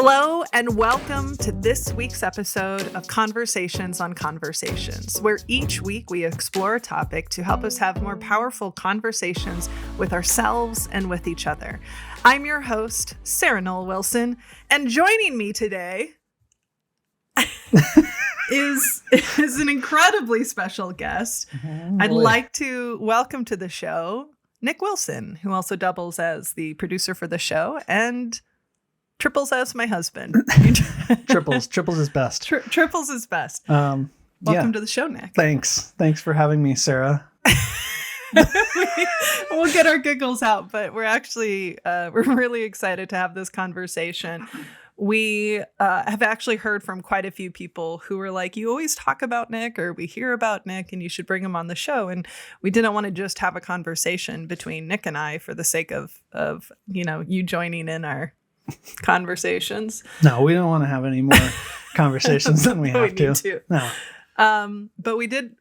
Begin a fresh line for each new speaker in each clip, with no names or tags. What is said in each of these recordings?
Hello and welcome to this week's episode of Conversations on Conversations, where each week we explore a topic to help us have more powerful conversations with ourselves and with each other. I'm your host, Sarah Noll Wilson, and joining me today is an incredibly special guest. I'd like to welcome to the show Nick Wilson, who also doubles as the producer for the show and triples as my husband.
Triples is best.
Triples is best. Welcome to the show, Nick.
Thanks for having me, Sarah.
We'll get our giggles out, but we're actually we're really excited to have this conversation. We have actually heard from quite a few people who were like, you always talk about Nick, or we hear about Nick and you should bring him on the show. And we didn't want to just have a conversation between Nick and I for the sake of you joining in our conversations.
No, we don't want to have any more conversations than we have to. No.
But we did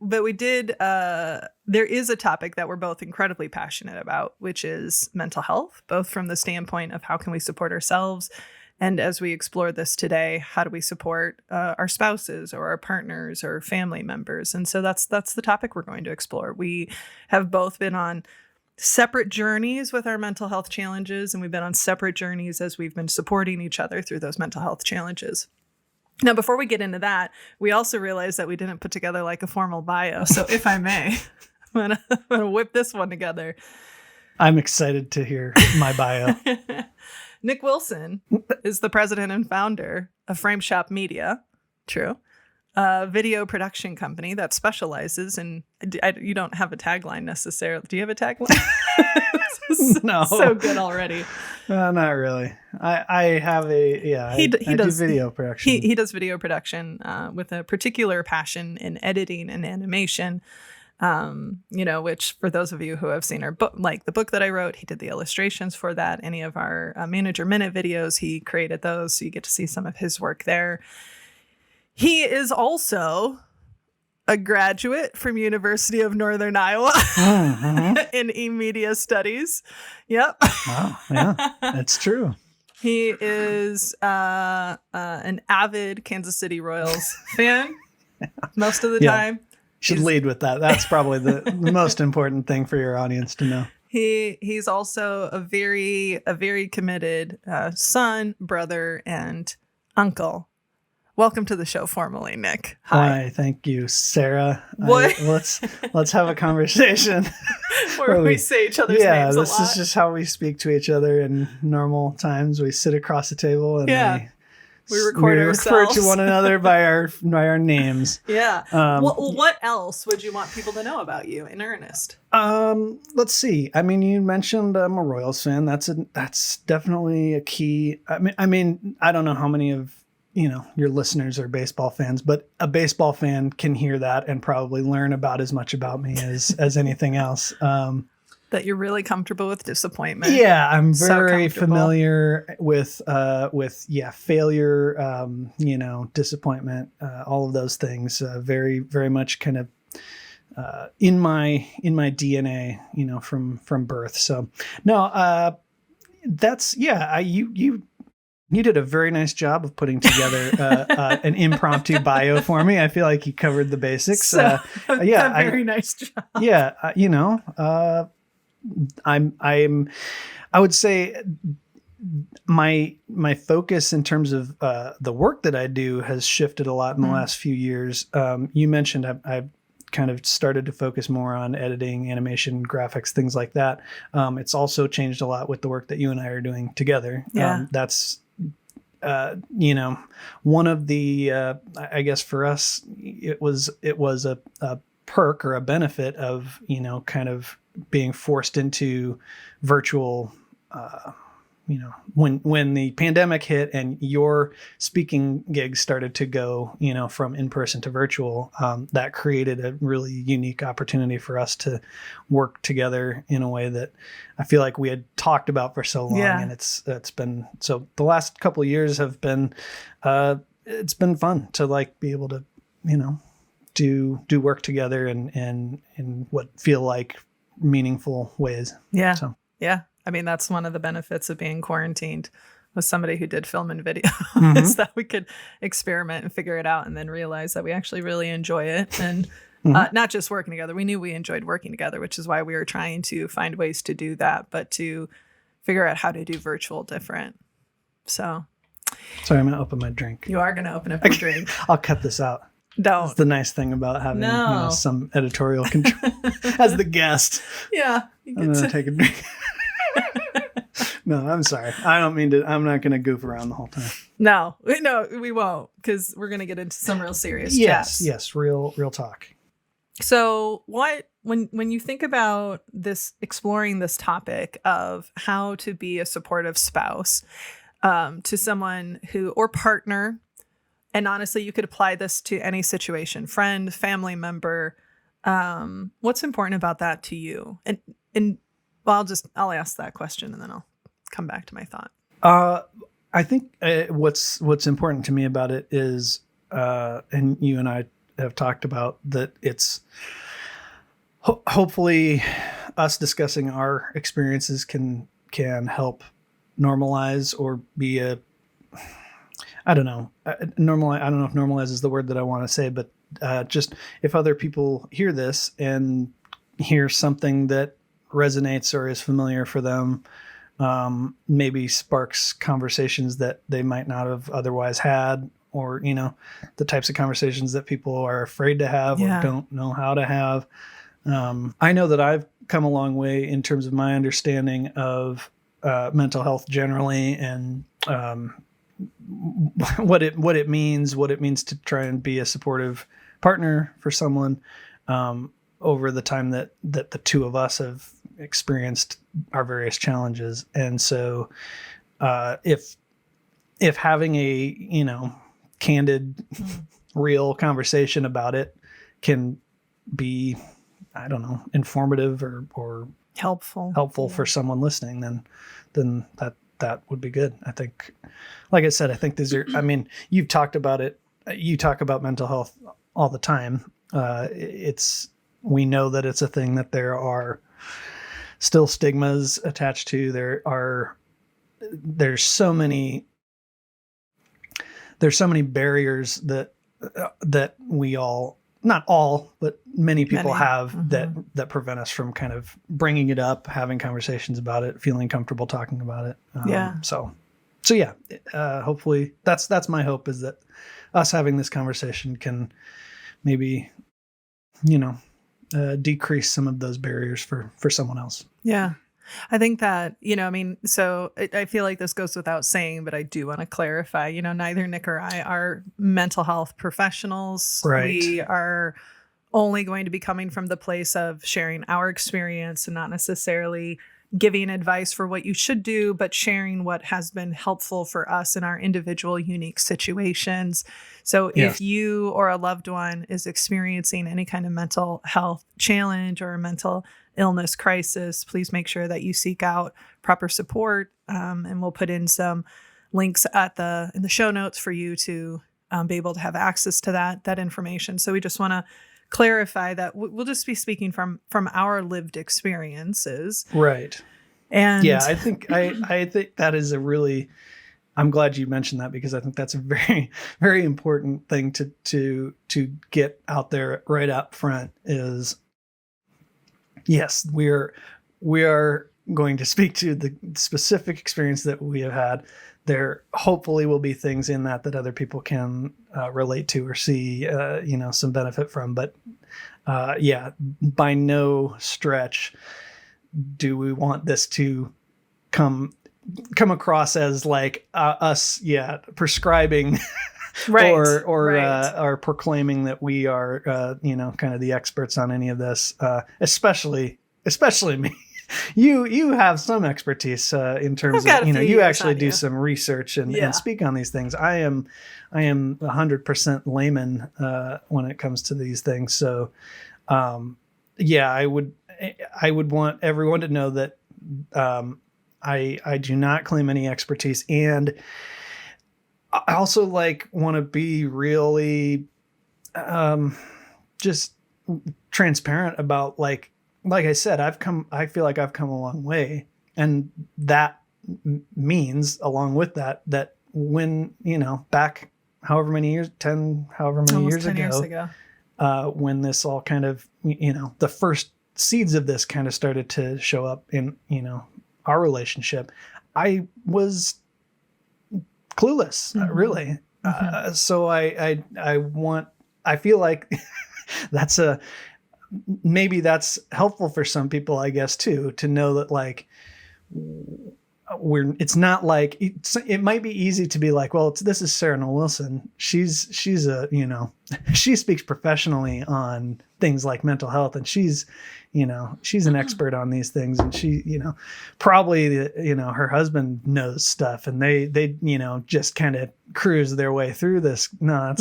there is a topic that we're both incredibly passionate about, which is mental health, both from the standpoint of how can we support ourselves, and as we explore this today, how do we support our spouses or our partners or family members? And so that's the topic we're going to explore. We have both been on separate journeys with our mental health challenges, and we've been on separate journeys as we've been supporting each other through those mental health challenges. Now, before we get into that, we also realized that we didn't put together like a formal bio. So if I may, I'm gonna whip this one together.
I'm excited to hear my bio.
Nick Wilson is the president and founder of Frame Shop Media. True. A video production company that specializes in, you don't have a tagline necessarily. Do you have a tagline?
No.
So good already.
Not really. I have I do video production.
He does video production with a particular passion in editing and animation. Which for those of you who have seen our book, like the book that I wrote, he did the illustrations for that. Any of our Manager Minute videos, he created those. So you get to see some of his work there. He is also a graduate from University of Northern Iowa in e-media studies. Yep.
Wow. Yeah, that's true.
He is an avid Kansas City Royals fan most of the time.
Should lead with that. That's probably the most important thing for your audience to know.
He's also a very committed son, brother, and uncle. Welcome to the show formally, Nick. Hi.
Why, thank you, Sarah. Let's have a conversation
where we say each other's names a lot.
This is just how we speak to each other in normal times. We sit across the table and we record ourselves. Refer to one another by our names.
Yeah. What else would you want people to know about you in earnest?
Let's see. I mean, you mentioned I'm a Royals fan. That's definitely a key. I mean, I don't know how many of your listeners are baseball fans, but a baseball fan can hear that and probably learn about as much about me as anything else.
That you're really comfortable with disappointment.
Yeah, I'm very familiar with failure, disappointment, all of those things. Very, very much kind of in my DNA, from birth. So no, you did a very nice job of putting together an impromptu bio for me. I feel like you covered the basics.
A very nice job.
Yeah, I would say my focus in terms of the work that I do has shifted a lot in the last few years. You mentioned I've kind of started to focus more on editing, animation, graphics, things like that. It's also changed a lot with the work that you and I are doing together.
Yeah.
That's one of the I guess for us it was a perk or a benefit of kind of being forced into virtual when the pandemic hit and your speaking gigs started to go from in-person to virtual, that created a really unique opportunity for us to work together in a way that I feel like we had talked about for so long. And it's been, so the last couple of years have been it's been fun to be able to do work together and in what feel like meaningful ways.
Yeah. I mean, that's one of the benefits of being quarantined. with somebody who did film and video
Mhm.
is that we could experiment and figure it out and then realize that we actually really enjoy it. And
Mhm.
not just working together. We knew we enjoyed working together, which is why we were trying to find ways to do that, but to figure out how to do virtual different. So
Sorry, I'm gonna open my drink.
you are going to open up your drink.
I'll cut this out.
Don't.
That's the nice thing about having
No.
some editorial control as the guest.
Yeah. You
I'm
get
gonna
to,
take a drink. No, I'm sorry. I don't mean to. I'm not gonna goof around the whole time.
no, we won't, because we're going to get into some real serious
Yes,
chats.
yes, real talk.
So when you think about this, exploring this topic of how to be a supportive spouse to someone who, or partner, and honestly, you could apply this to any situation, friend, family member, what's important about that to you? And well, I'll ask that question and then I'll come back to my thought.
I think what's important to me about it is, and you and I have talked about that. It's hopefully us discussing our experiences can help normalize or be a, I don't know, normalize. I don't know if normalize is the word that I want to say, but just if other people hear this and hear something that resonates or is familiar for them, maybe sparks conversations that they might not have otherwise had, or, the types of conversations that people are afraid to have
Yeah.
or don't know how to have. I know that I've come a long way in terms of my understanding of mental health generally, and what it means to try and be a supportive partner for someone over the time that the two of us have experienced our various challenges. And so if having a candid real conversation about it can be, I don't know, informative or
Helpful
for someone listening, then that would be good. I think, like I said, I think these are, I mean, you've talked about it. You talk about mental health all the time. We know that it's a thing that there are still stigmas attached to. There's so many barriers that we all, not all, but many people have
Mm-hmm.
that prevent us from kind of bringing it up, having conversations about it, feeling comfortable talking about it.
Yeah.
So yeah, hopefully that's my hope, is that us having this conversation can maybe, decrease some of those barriers for someone else.
Yeah. I think that, so I feel like this goes without saying, but I do want to clarify, neither Nick or I are mental health professionals.
Right.
We are only going to be coming from the place of sharing our experience and not necessarily giving advice for what you should do, but sharing what has been helpful for us in our individual unique situations. So
Yes.
if you or a loved one is experiencing any kind of mental health challenge or a mental illness crisis, please make sure that you seek out proper support. And we'll put in some links in the show notes for you to be able to have access to that information. So we just want to clarify that we'll just be speaking from our lived experiences.
Right.
And
yeah, I think that is I'm glad you mentioned that, because I think that's a very, very important thing to get out there right up front is, yes, we are going to speak to the specific experience that we have had. There hopefully will be things in that other people can relate to or see, some benefit from. But by no stretch do we want this to come across as like us, prescribing
right,
or proclaiming that we are, kind of the experts on any of this, especially me. You have some expertise in terms of, you actually do some research and speak on these things. I am 100% layman when it comes to these things. So, I would want everyone to know that I do not claim any expertise, and I also want to be really just transparent about like I said, I feel like I've come a long way, and that means along with that when, back however many years, 10, however many
Almost
years
10 years
ago,
ago.
when this all kind of, the first seeds of this kind of started to show up in, our relationship, I was clueless, really. So I feel like maybe that's helpful for some people, I guess, too, to know that like, it's not like it might be easy to be like, well, this is Sarah Noll Wilson. She's she speaks professionally on things like mental health, and she's an expert on these things, and she, probably, her husband knows stuff, and they just kind of cruise their way through this. No,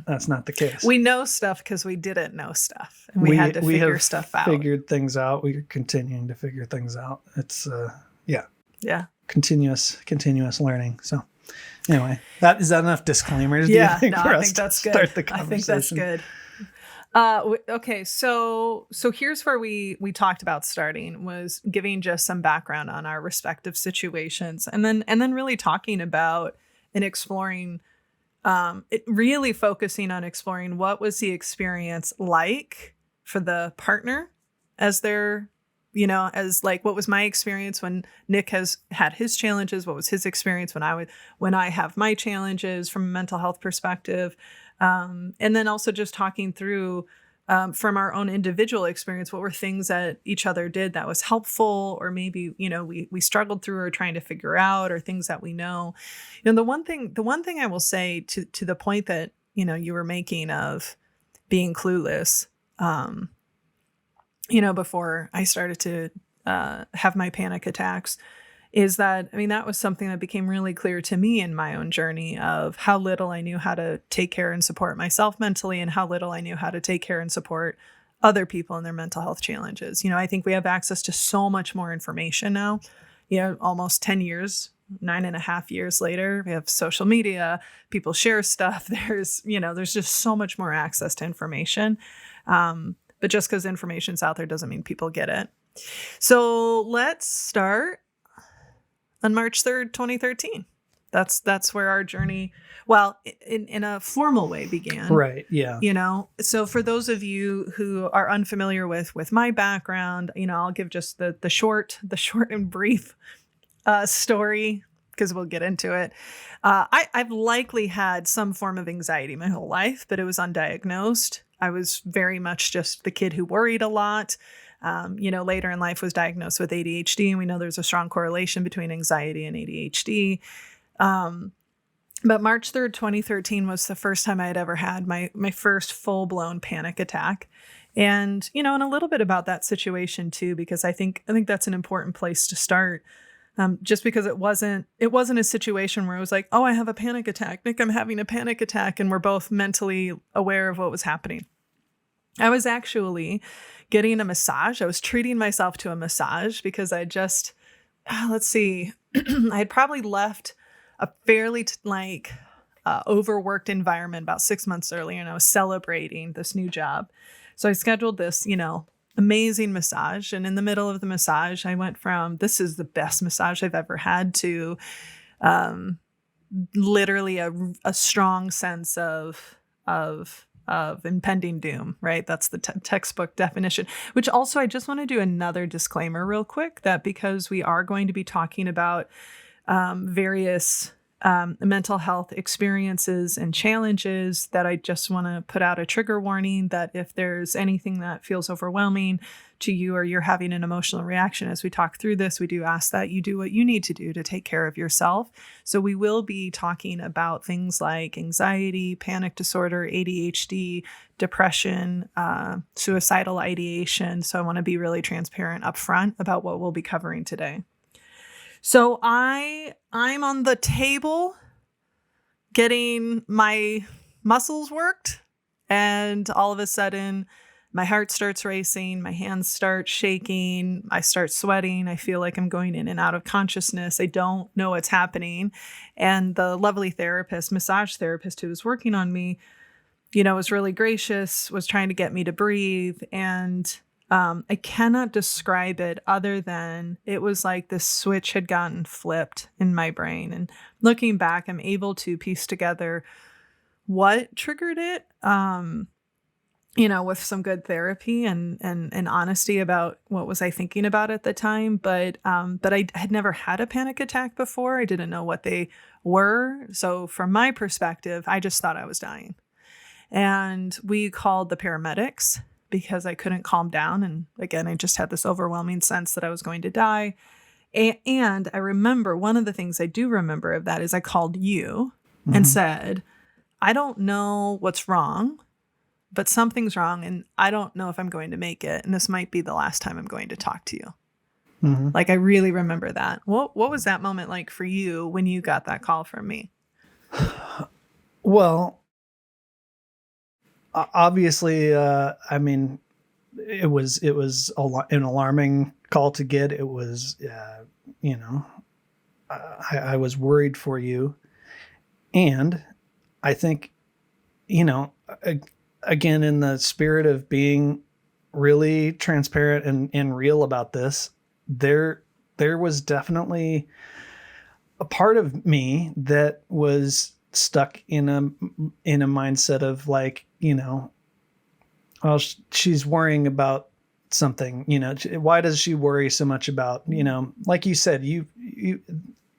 that's not the case.
We know stuff because we didn't know stuff, and we had to figure stuff out.
Figured things out. We're continuing to figure things out. It's
yeah.
Continuous learning. So anyway, is that enough disclaimers?
Yeah,
do you think,
no,
for
I
us
think that's
to
good.
start the conversation?
I think that's good. Okay, so here's where we talked about starting, was giving just some background on our respective situations, and then really talking about and exploring, really focusing on exploring what was the experience like for the partner as their, as like, what was my experience when Nick has had his challenges? What was his experience when I have my challenges from a mental health perspective? And then also just talking through, from our own individual experience, what were things that each other did that was helpful, or maybe, we struggled through or trying to figure out, or things that we know. The one thing I will say to the point that, you were making of being clueless, before I started to have my panic attacks, is that, that was something that became really clear to me in my own journey of how little I knew how to take care and support myself mentally, and how little I knew how to take care and support other people in their mental health challenges. I think we have access to so much more information now, almost 10 years, 9.5 years later, we have social media, people share stuff. There's just so much more access to information. But just because information's out there doesn't mean people get it. So let's start on March 3rd, 2013. That's where our journey, well, in a formal way, began.
Right. Yeah.
So for those of you who are unfamiliar with my background, I'll give just the short and brief story, because we'll get into it. I've likely had some form of anxiety my whole life, but it was undiagnosed. I was very much just the kid who worried a lot. Later in life was diagnosed with ADHD, and we know there's a strong correlation between anxiety and ADHD. But March 3rd, 2013 was the first time I had ever had my first full-blown panic attack. And, and a little bit about that situation too, because I think that's an important place to start. Just because it wasn't a situation where it was like, oh, I have a panic attack. Nick, I'm having a panic attack. And we're both mentally aware of what was happening. I was actually getting a massage. I was treating myself to a massage because I just, let's see, I had probably left a fairly overworked environment about 6 months earlier, and I was celebrating this new job. So I scheduled this, amazing massage. And in the middle of the massage, I went from, this is the best massage I've ever had, to literally a strong sense of impending doom, right? That's the textbook definition, which also I just want to do another disclaimer real quick, that because we are going to be talking about various mental health experiences and challenges, that I just want to put out a trigger warning that if there's anything that feels overwhelming to you, or you're having an emotional reaction as we talk through this, we do ask that you do what you need to do to take care of yourself. So we will be talking about things like anxiety, panic disorder, ADHD, depression, suicidal ideation. So I want to be really transparent up front about what we'll be covering today. So I'm on the table getting my muscles worked, and all of a sudden my heart starts racing, my hands start shaking, I start sweating, I feel like I'm going in and out of consciousness, I don't know what's happening. And the lovely massage therapist who was working on me, was really gracious, was trying to get me to breathe, and I cannot describe it other than it was like this switch had gotten flipped in my brain. And looking back, I'm able to piece together what triggered it. With some good therapy and honesty about what was I thinking about at the time. But I had never had a panic attack before. I didn't know what they were. So from my perspective, I just thought I was dying. And we called the paramedics because I couldn't calm down. And again, I just had this overwhelming sense that I was going to die. And I remember one of the things I do remember of that is I called you and said, I don't know what's wrong, but something's wrong and I don't know if I'm going to make it. And this might be the last time I'm going to talk to you. Like, I really remember that. What was that moment like for you when you got that call from me?
Well, obviously, I mean, it was an alarming call to get. It was, I was worried for you. And I think, again, in the spirit of being really transparent and real about this, there was definitely a part of me that was stuck in a mindset of like, well, she's worrying about something, why does she worry so much about, like you said, you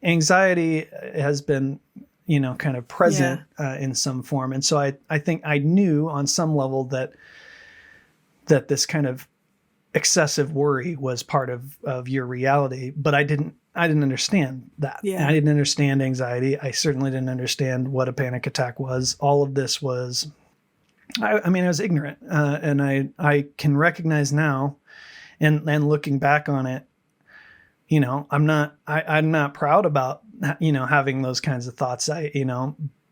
anxiety has been, kind of present in some form. And so I think I knew on some level that this kind of excessive worry was part of your reality, but I didn't understand that.
Yeah.
I didn't understand anxiety. I certainly didn't understand what a panic attack was. All of this was, I was ignorant. And I can recognize now and looking back on it, I'm not proud about, having those kinds of thoughts.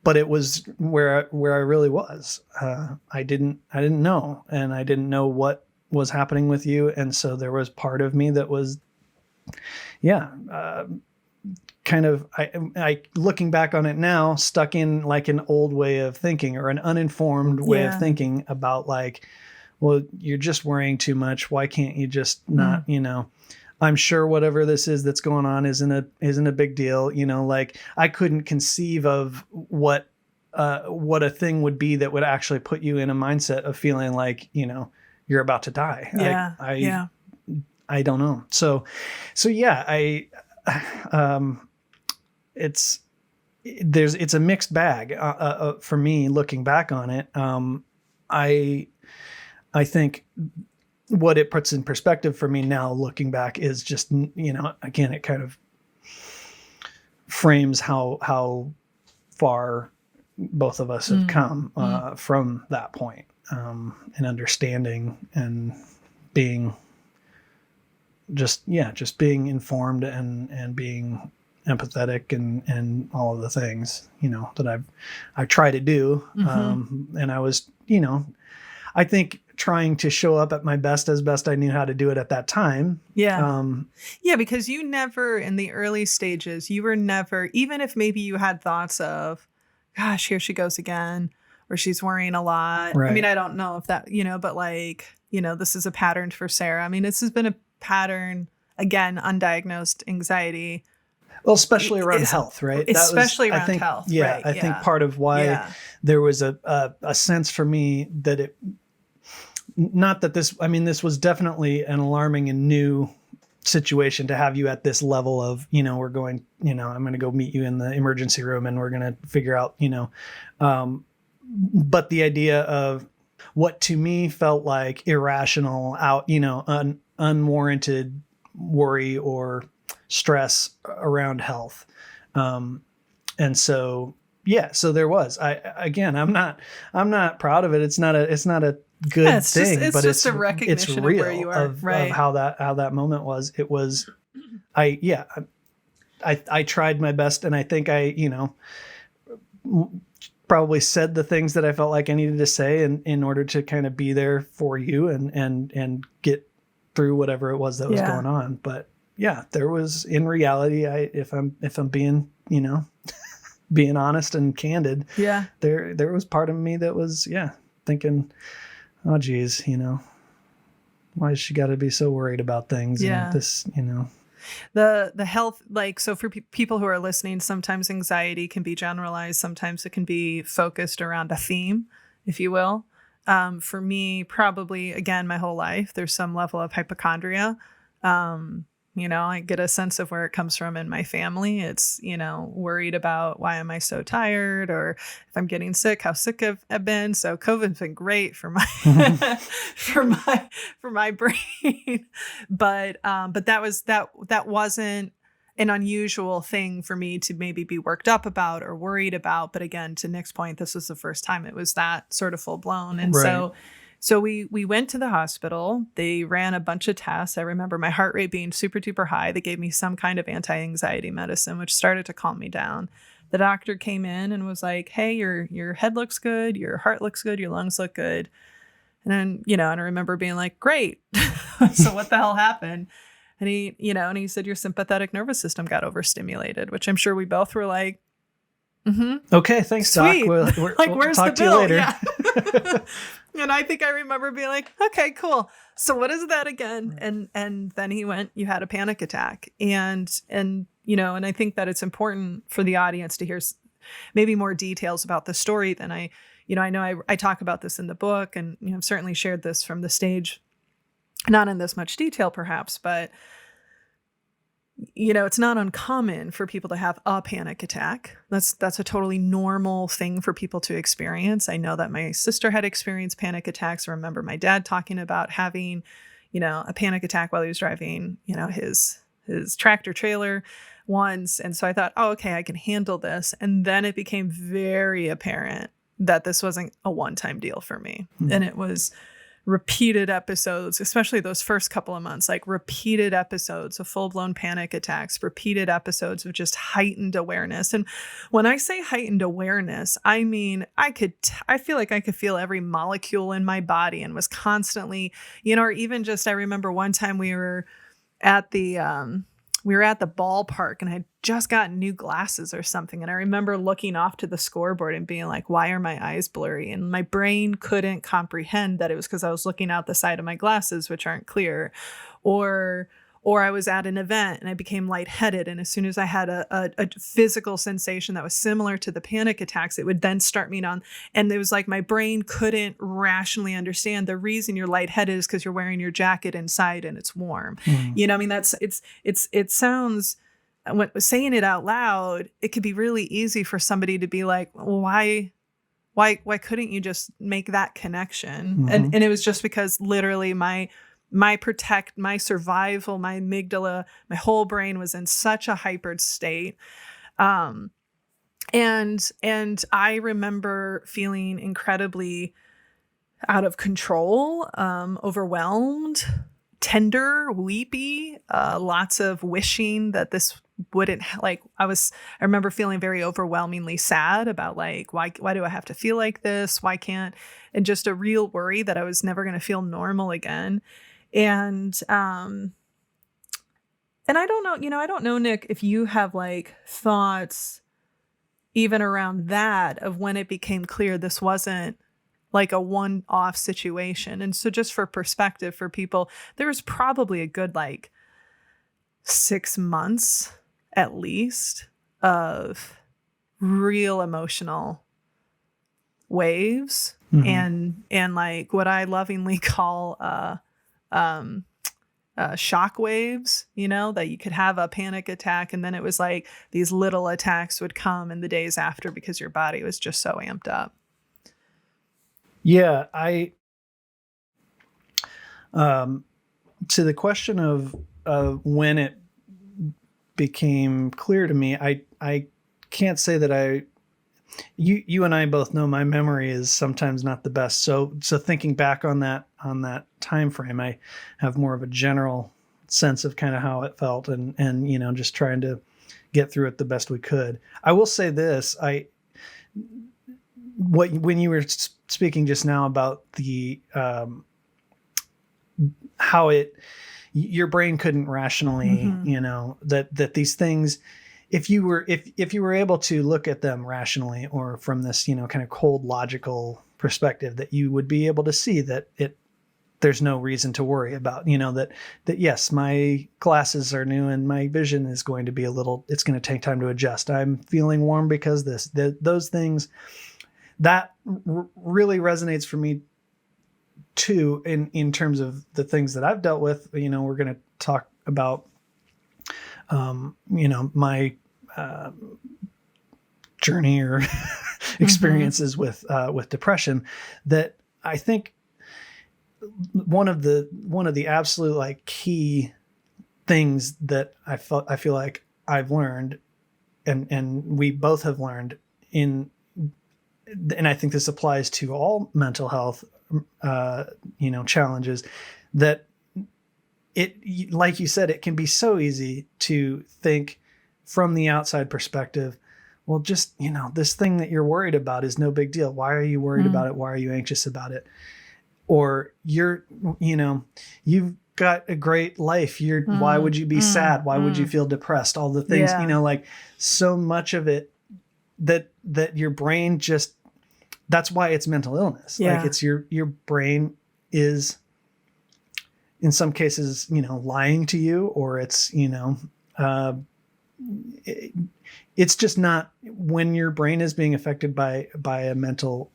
But it was where I really was. I didn't know, and I didn't know what was happening with you. And so there was part of me that was, kind of, I looking back on it now, stuck in like an old way of thinking or an uninformed way of thinking about like, well, you're just worrying too much. Why can't you just not, I'm sure whatever this is that's going on isn't a big deal. Like I couldn't conceive of what a thing would be that would actually put you in a mindset of feeling like, you're about to die.
Yeah.
I don't know. So yeah, it's a mixed bag for me looking back on it. I think what it puts in perspective for me now looking back is just, again, it kind of frames how far both of us have come from that point, and understanding and being just being informed and being empathetic and all of the things, that I try to do. And I was, I think trying to show up at my best as best I knew how to do it at that time.
Yeah. Because you never, in the early stages, you were never, even if maybe you had thoughts of, gosh, here she goes again, or she's worrying a lot.
Right.
I mean, I don't know if that, but like, this is a pattern for Sarah. I mean, this has been a pattern, again, undiagnosed anxiety.
Well, especially around health, right?
Especially around health.
Yeah.
Right,
I think part of why there was a sense for me that it, not that this was definitely an alarming and new situation to have you at this level of, we're going, I'm going to go meet you in the emergency room and we're going to figure out, but the idea of what to me felt like irrational unwarranted worry or stress around health. And so, so there was, I'm not proud of it. It's not a good thing, but it's a recognition of where you are, of how that moment was. It was, I tried my best, and I think I, probably said the things that I felt like I needed to say in order to kind of be there for you and get through whatever it was that was going on. But yeah, there was, in reality, if I'm being, being honest and candid, there was part of me that was, thinking, oh geez, why has she got to be so worried about things?
Yeah.
And this,
the health, like, so for people who are listening, sometimes anxiety can be generalized, sometimes it can be focused around a theme, if you will. For me, probably, again, my whole life there's some level of hypochondria. I get a sense of where it comes from in my family. It's, worried about, why am I so tired, or if I'm getting sick, how sick I've been. So COVID's been great for my for my brain. But that wasn't an unusual thing for me to maybe be worked up about or worried about. But again, to Nick's point, this was the first time it was that sort of full blown. And
Right.
so we went to the hospital. They ran a bunch of tests. I remember my heart rate being super duper high. They gave me some kind of anti-anxiety medicine, which started to calm me down. The doctor came in and was like, "Hey, your head looks good, your heart looks good, your lungs look good." And then, and I remember being like, "Great." So what the hell happened? And he said, "Your sympathetic nervous system got overstimulated," which I'm sure we both were like,
Okay, thanks,
sweet.
Doc.
Like,
we'll
where's
talk
the
to you
bill?
later.
Yeah. And I think I remember being like, "Okay, cool. So what is that again?" And then he went, "You had a panic attack." And I think that it's important for the audience to hear maybe more details about the story than I know I talk about this in the book, and I've certainly shared this from the stage, not in this much detail perhaps, but it's not uncommon for people to have a panic attack. That's a totally normal thing for people to experience. I know that my sister had experienced panic attacks. I remember my dad talking about having, a panic attack while he was driving, his tractor trailer once. And so I thought, oh, okay, I can handle this. And then it became very apparent that this wasn't a one-time deal for me.
Mm-hmm.
And it was repeated episodes, especially those first couple of months, like repeated episodes of full-blown panic attacks, repeated episodes of just heightened awareness. And when I say heightened awareness, I mean, I feel like I could feel every molecule in my body and was constantly, or even just, I remember one time we were at the ballpark and I had just gotten new glasses or something. And I remember looking off to the scoreboard and being like, why are my eyes blurry? And my brain couldn't comprehend that it was because I was looking out the side of my glasses, which aren't clear. Or I was at an event and I became lightheaded. And as soon as I had a physical sensation that was similar to the panic attacks, it would then start me on. And it was like my brain couldn't rationally understand the reason you're lightheaded is because you're wearing your jacket inside and it's warm. I mean, it sounds, when saying it out loud, it could be really easy for somebody to be like, well, why couldn't you just make that connection? And it was just because literally my survival, my amygdala, my whole brain was in such a hypered state. And I remember feeling incredibly out of control, overwhelmed, tender, weepy, lots of wishing that this wouldn't, like, I remember feeling very overwhelmingly sad about like, why do I have to feel like this? Why can't, and just a real worry that I was never going to feel normal again. And I don't know, Nick, if you have like thoughts even around that of when it became clear this wasn't like a one-off situation. And so just for perspective for people, there was probably a good like 6 months at least of real emotional waves and like what I lovingly call shock waves, that you could have a panic attack and then it was like these little attacks would come in the days after because your body was just so amped up.
Yeah, to the question of when it became clear to me, I can't say that you and I both know my memory is sometimes not the best. So thinking back on that time frame, I have more of a general sense of kind of how it felt and just trying to get through it the best we could. I will say this, when you were speaking just now about the how your brain couldn't rationally, that these things, if you were able to look at them rationally or from this, kind of cold logical perspective, that you would be able to see that there's no reason to worry about, that yes, my glasses are new and my vision is going to be it's going to take time to adjust. I'm feeling warm because those things that really resonates for me too, in terms of the things that I've dealt with. We're going to talk about, my journey or experiences with depression, that I think one of the absolute like key things that I feel like I've learned, and we both have learned and I think this applies to all mental health, challenges, that it, like you said, it can be so easy to think from the outside perspective, well, just, this thing that you're worried about is no big deal. Why are you worried about it? Why are you anxious about it? Or you've got a great life. Why would you be sad? Why would you feel depressed? All the things, like so much of it that your brain just, that's why it's mental illness.
Yeah.
Like it's your brain is in some cases, lying to you, or it's, it's just not, when your brain is being affected by a mental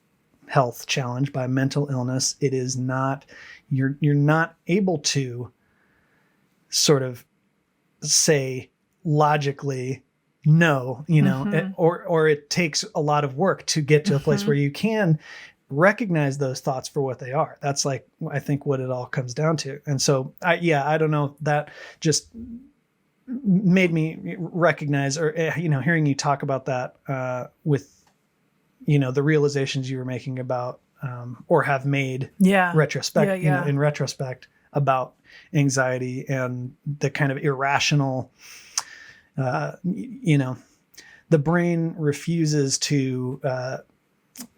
health challenge, by mental illness, it is not, you're not able to sort of say logically, no, or it takes a lot of work to get to a place where you can recognize those thoughts for what they are. That's like, I think what it all comes down to. And so I don't know, that just made me recognize, or, hearing you talk about that, with, the realizations you were making about, or have made in retrospect about anxiety and the kind of irrational, the brain refuses to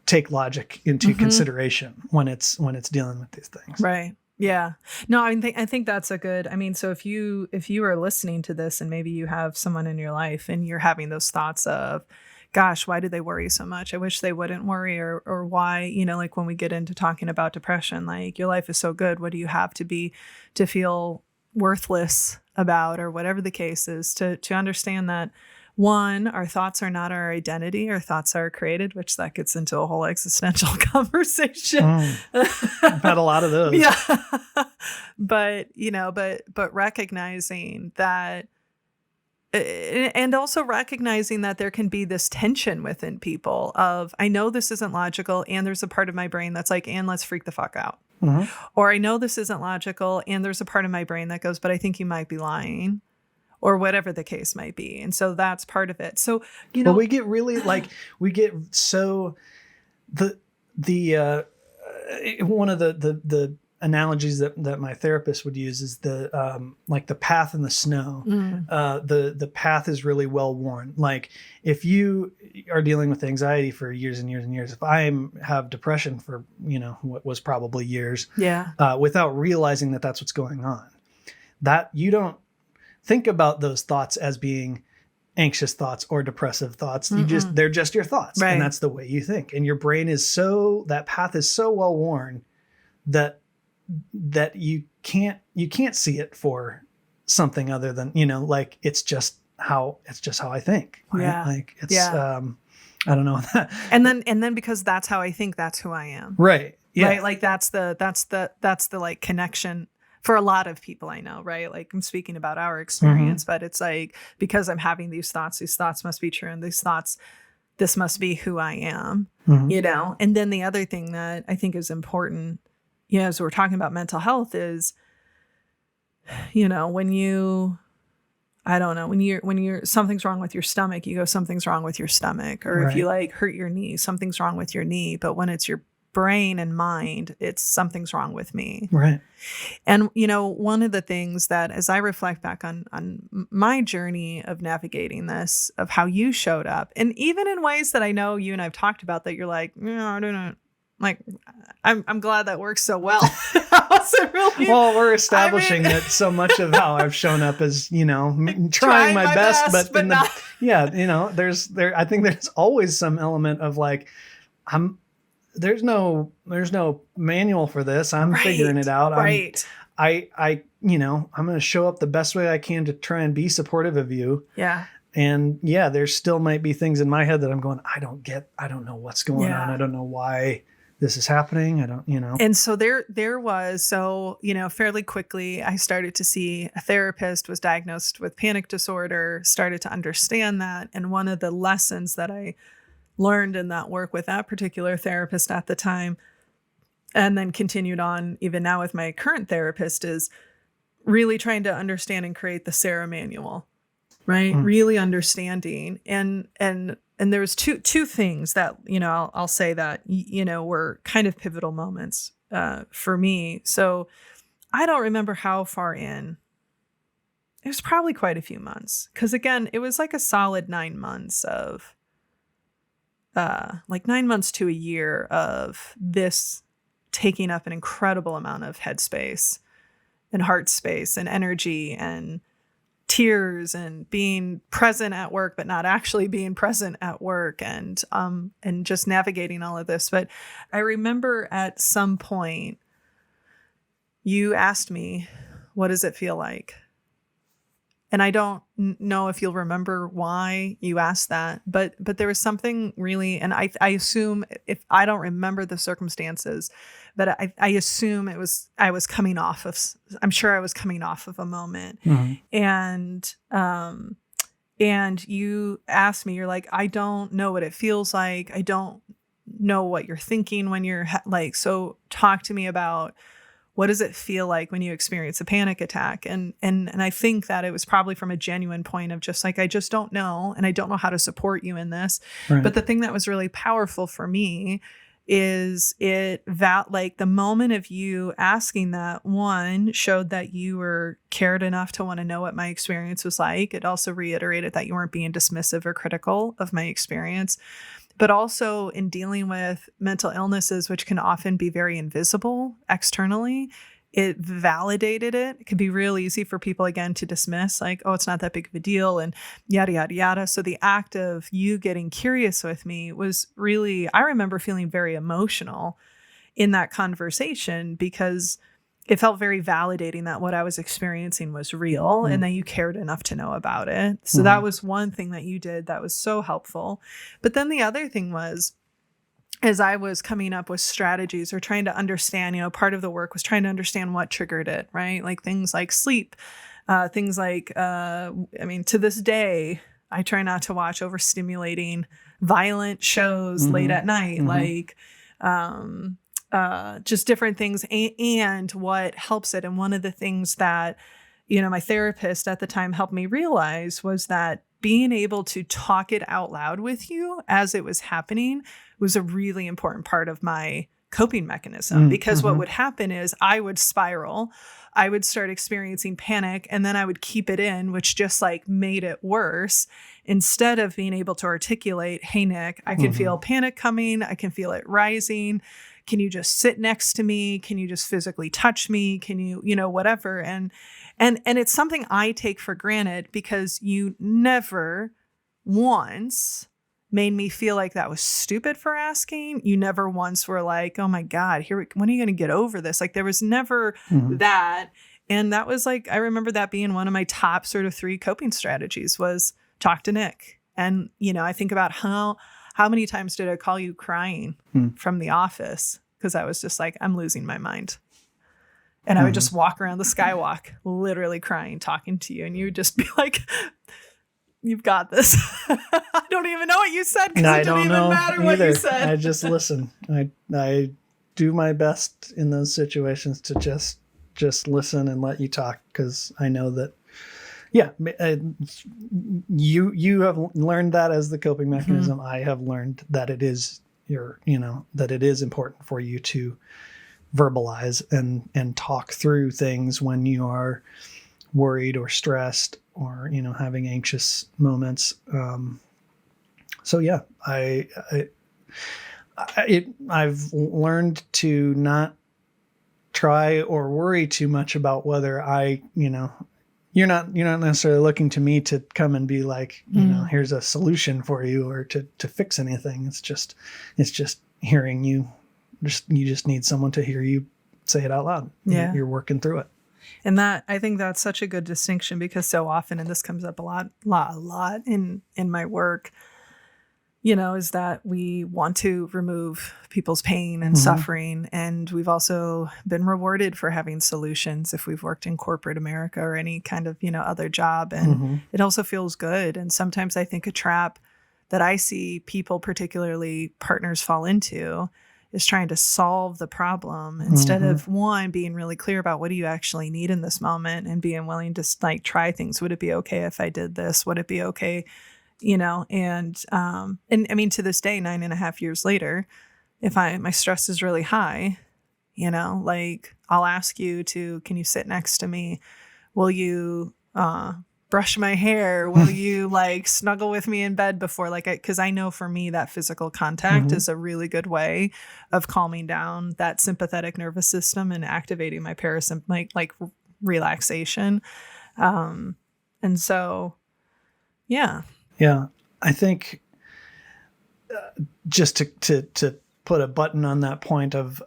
take logic into consideration when it's dealing with these things.
Right. Yeah. No, I think that's a good, so if you are listening to this and maybe you have someone in your life and you're having those thoughts of, gosh, why do they worry so much? I wish they wouldn't worry, or why, like when we get into talking about depression, like your life is so good. What do you have to feel worthless about, or whatever the case is, to understand that, one, our thoughts are not our identity. Our thoughts are created, which that gets into a whole existential conversation.
I've had a lot of those.
Yeah. But recognizing that, and also recognizing that there can be this tension within people of, I know this isn't logical, and there's a part of my brain that's like, and let's freak the fuck out. Or I know this isn't logical, and there's a part of my brain that goes, but I think you might be lying, or whatever the case might be. And so that's part of it. So,
well, we get really so one of the analogies that my therapist would use is the path in the snow. The path is really well worn. Like if you are dealing with anxiety for years and years and years, if I have depression for, what was probably years, without realizing that that's what's going on, that you don't think about those thoughts as being anxious thoughts or depressive thoughts. They're just your thoughts. Right. And that's the way you think. And your brain is that path is so well worn that you can't see it for something other than, like it's just how I think. Right? Yeah. Like it's, I don't know.
and then because that's how I think, that's who I am.
Right. Yeah.
Right. Like that's the like connection for a lot of people I know, right? Like I'm speaking about our experience, but it's like, because I'm having these thoughts must be true. And this must be who I am, And then the other thing that I think is important, as we're talking about mental health is, when you're something's wrong with your stomach, you go, something's wrong with your stomach. Or if you like hurt your knee, something's wrong with your knee. But when it's your brain and mind, it's something's wrong with me.
Right.
And, one of the things that, as I reflect back on my journey of navigating this, of how you showed up, and even in ways that I know you and I've talked about that you're like, I don't know. Like, I'm glad that works so well.
Well, we're establishing that so much of how I've shown up is, trying my best, but I think there's always some element of like, there's no manual for this. I'm figuring it out.
Right.
I'm going to show up the best way I can to try and be supportive of you.
Yeah.
And yeah, there still might be things in my head that I'm going, I don't know what's going on. I don't know why this is happening. I don't.
And so there was, fairly quickly, I started to see a therapist, was diagnosed with panic disorder, started to understand that. And one of the lessons that I learned in that work with that particular therapist at the time, and then continued on even now with my current therapist, is really trying to understand and create the Sarah manual, right? Mm-hmm. Really understanding. And there was two things that, I'll say that, were kind of pivotal moments for me. So I don't remember how far in. It was probably quite a few months. Because again, it was like a solid 9 months of, 9 months to a year of this taking up an incredible amount of headspace and heart space and energy and tears and being present at work, but not actually being present at work, and just navigating all of this. But I remember at some point you asked me, what does it feel like? And I don't know if you'll remember why you asked that, but there was something really, and I assume, if I don't remember the circumstances, but I assume I was coming off of a moment. Mm-hmm. And you asked me, you're like, I don't know what it feels like. I don't know what you're thinking when you're so talk to me about, what does it feel like when you experience a panic attack? And I think that it was probably from a genuine point of just like, I just don't know. And I don't know how to support you in this. Right. But the thing that was really powerful for me is the moment of you asking that, one, showed that you were cared enough to want to know what my experience was like. It also reiterated that you weren't being dismissive or critical of my experience. But also in dealing with mental illnesses, which can often be very invisible externally, it validated it. It could be real easy for people, again, to dismiss, like, oh, it's not that big of a deal, and yada, yada, yada. So the act of you getting curious with me was really, I remember feeling very emotional in that conversation, because it felt very validating that what I was experiencing was real, and that you cared enough to know about it. So that was one thing that you did that was so helpful. But then the other thing was, as I was coming up with strategies or trying to understand, part of the work was trying to understand what triggered it, right? Like things like sleep, things like, to this day, I try not to watch overstimulating, violent shows late at night, just different things and what helps it. And one of the things that, my therapist at the time helped me realize was that being able to talk it out loud with you as it was happening was a really important part of my coping mechanism, because what would happen is I would spiral. I would start experiencing panic, and then I would keep it in, which just made it worse, instead of being able to articulate, hey, Nick, I can feel panic coming. I can feel it rising. Can you just sit next to me? Can you just physically touch me? Can you, whatever. And it's something I take for granted, because you never once made me feel like that was stupid for asking. You never once were like, oh my God, when are you going to get over this? There was never that. And that was I remember that being one of my top sort of 3 coping strategies was talk to Nick. And, I think about how many times did I call you crying from the office? Because I was just I'm losing my mind. And I would just walk around the skywalk, literally crying, talking to you. And you would just be like, you've got this. I don't even know what you said, because it didn't even matter what you said.
I just listen. I do my best in those situations to just listen and let you talk, because I know that, you have learned that as the coping mechanism. I have learned that it is that it is important for you to verbalize and talk through things when you are worried or stressed or, having anxious moments. I've learned to not try or worry too much about whether you're not necessarily looking to me to come and be like, here's a solution for you or to fix anything. It's just hearing you you just need someone to hear you say it out loud.
Yeah.
You're working through it.
And that, I think that's such a good distinction, because so often, and this comes up a lot in my work, is that we want to remove people's pain and suffering. And we've also been rewarded for having solutions if we've worked in corporate America or any kind of, other job. And it also feels good. And sometimes I think a trap that I see people, particularly partners, fall into is trying to solve the problem instead of, one, being really clear about what do you actually need in this moment and being willing to like try things. Would it be okay if I did this? Would it be okay? And I mean, to this day, 9.5 years later, if my stress is really high, like I'll ask you can you sit next to me? Will you, brush my hair? Will you like snuggle with me in bed before, because I know for me that physical contact is a really good way of calming down that sympathetic nervous system and activating my parasympathetic, like relaxation. And so, yeah.
Yeah. I think just to put a button on that point of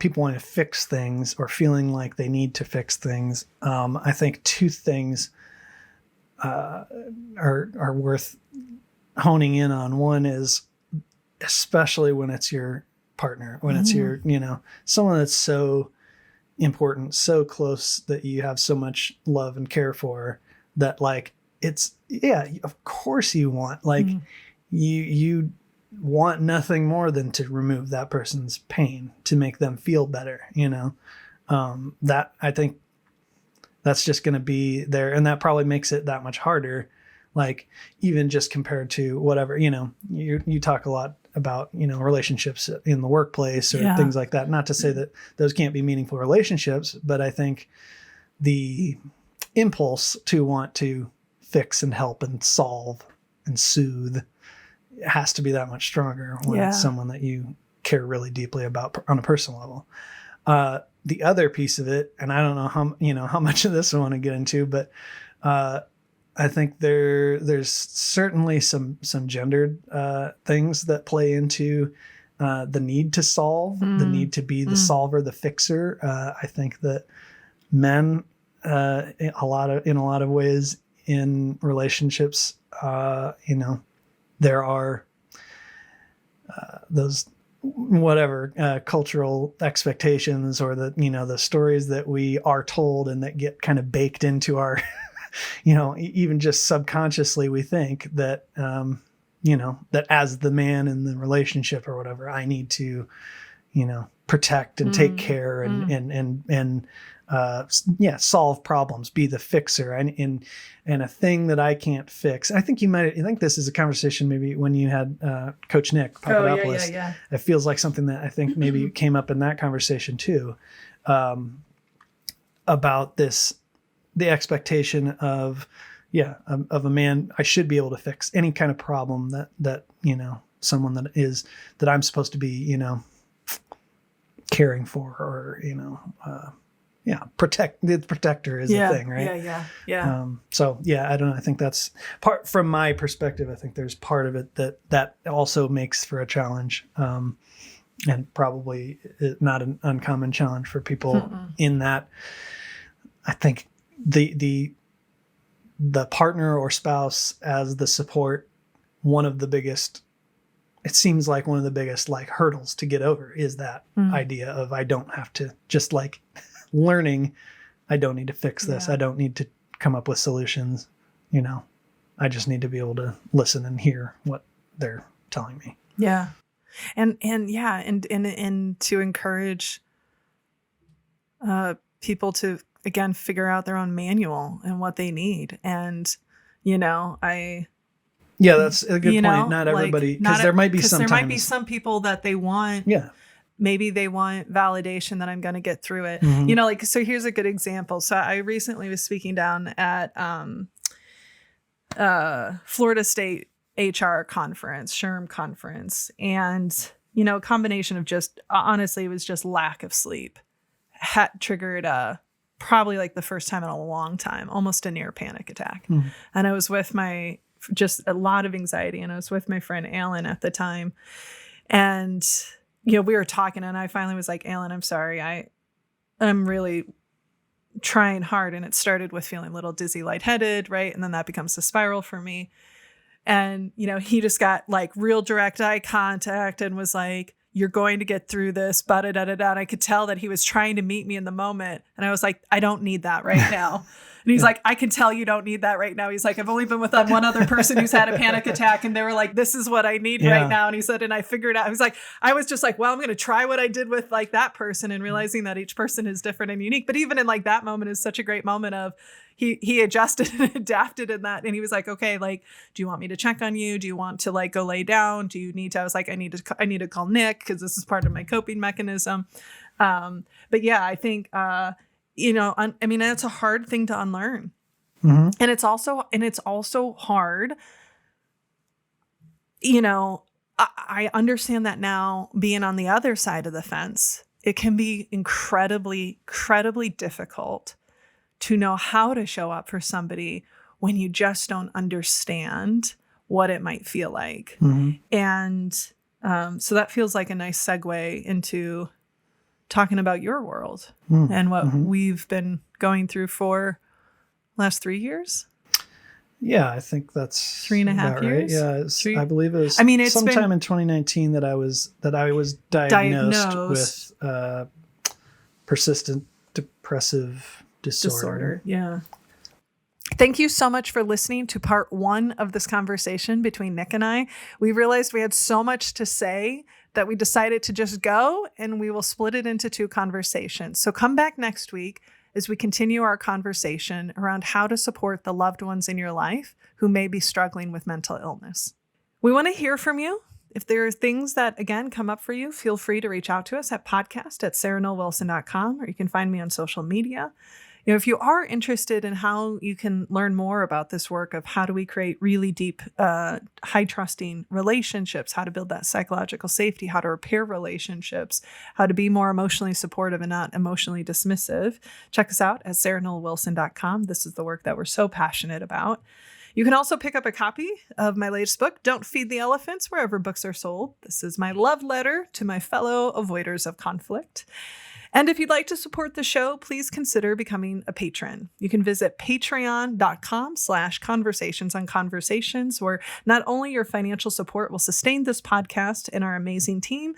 people wanting to fix things or feeling like they need to fix things. I think two things are worth honing in on. One is, especially when it's your partner, when it's your, someone that's so important, so close, that you have so much love and care for, that like, of course you want, like you want nothing more than to remove that person's pain, to make them feel better, that I think that's just going to be there. And that probably makes it that much harder. Like even just compared to whatever, you talk a lot about, relationships in the workplace or things like that. Not to say that those can't be meaningful relationships, but I think the impulse to want to fix and help and solve and soothe has to be that much stronger when it's someone that you care really deeply about on a personal level. The other piece of it, and I don't know how much of this I want to get into, but I think there's certainly some gendered things that play into the need to solve, the need to be the solver, the fixer. I think that men, in a lot of ways in relationships, there are those whatever cultural expectations, or the stories that we are told and that get kind of baked into our, even just subconsciously, we think that, that as the man in the relationship or whatever, I need to, protect and take care and solve problems, be the fixer, and a thing that I can't fix. I think I think this is a conversation maybe when you had Coach Nick Papadopoulos.
Yeah.
It feels like something that I think maybe came up in that conversation too, about the expectation of a man. I should be able to fix any kind of problem that someone that I'm supposed to be caring for, or protect. The protector is the thing, right?
Yeah.
I don't know. I think that's part, from my perspective, I think there's part of it that also makes for a challenge, and probably not an uncommon challenge for people in that. I think the partner or spouse as the support, it seems like one of the biggest like hurdles to get over is that idea of, I don't have to, just like learning, I don't need to fix this. I don't need to come up with solutions. I just need to be able to listen and hear what they're telling me.
Yeah. And to encourage people to, again, figure out their own manual and what they need. And,
that's a good point. Not everybody, because there might be
some people that they want. Yeah. Maybe they want validation that I'm going to get through it. So here's a good example. So I recently was speaking down at Florida State HR conference, SHRM conference. And, a combination of just, honestly, it was just lack of sleep triggered probably like the first time in a long time, almost a near panic attack. And I was with just a lot of anxiety. And I was with my friend Alan at the time. And we were talking and I finally was like, Alan, I'm sorry. I'm really trying hard. And it started with feeling a little dizzy, lightheaded, right? And then that becomes a spiral for me. And, he just got like real direct eye contact and was like, you're going to get through this, And I could tell that he was trying to meet me in the moment. And I was like, I don't need that right now. And he's like, I can tell you don't need that right now. He's like, I've only been with one other person who's had a panic attack. And they were like, this is what I need right now. And he said, and I figured out, I was just like, well, I'm going to try what I did with like that person and realizing that each person is different and unique. But even in like that moment is such a great moment of he adjusted and adapted in that. And he was like, okay, like, do you want me to check on you? Do you want to like go lay down? Do you need to, I was like, I need to call Nick because this is part of my coping mechanism. But yeah, I think, it's a hard thing to unlearn. Mm-hmm. And it's also hard. I understand that now being on the other side of the fence, it can be incredibly, incredibly difficult to know how to show up for somebody when you just don't understand what it might feel like. Mm-hmm. And so that feels like a nice segue into talking about your world and what we've been going through for last 3 years.
Yeah, I think that's
3.5 years.
Right. Yeah, I believe it was sometime in 2019 that I was diagnosed with persistent depressive disorder.
Yeah. Thank you so much for listening to part 1 of this conversation between Nick and I. We realized we had so much to say that we decided to just go, and we will split it into 2 conversations. So come back next week as we continue our conversation around how to support the loved ones in your life who may be struggling with mental illness. We want to hear from you. If there are things that, again, come up for you, feel free to reach out to us at podcast@sarahnollwilson.com, or you can find me on social media. If you are interested in how you can learn more about this work of how do we create really deep, high trusting relationships, how to build that psychological safety, how to repair relationships, how to be more emotionally supportive and not emotionally dismissive, check us out at sarahnollwilson.com. This is the work that we're so passionate about. You can also pick up a copy of my latest book, Don't Feed the Elephants, wherever books are sold. This is my love letter to my fellow avoiders of conflict. And if you'd like to support the show, please consider becoming a patron. You can visit patreon.com/conversations on conversations, where not only your financial support will sustain this podcast and our amazing team,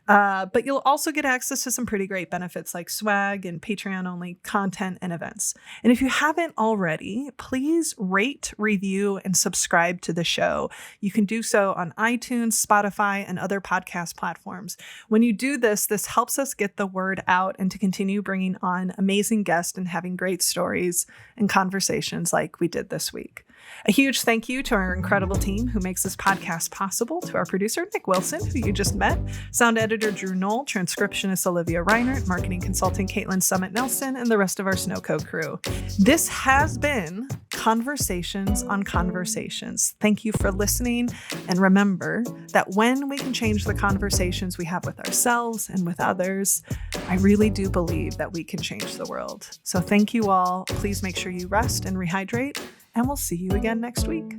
but you'll also get access to some pretty great benefits like swag and Patreon-only content and events. And if you haven't already, please rate, review, and subscribe to the show. You can do so on iTunes, Spotify, and other podcast platforms. When you do this, this helps us get the word out and to continue bringing on amazing guests and having great stories and conversations like we did this week. A huge thank you to our incredible team who makes this podcast possible, to our producer, Nick Wilson, who you just met, sound editor, Drew Knoll, transcriptionist, Olivia Reinert, marketing consultant, Caitlin Summit Nelson, and the rest of our SNOWCO crew. This has been Conversations on Conversations. Thank you for listening. And remember that when we can change the conversations we have with ourselves and with others, I really do believe that we can change the world. So thank you all. Please make sure you rest and rehydrate, and we'll see you again next week.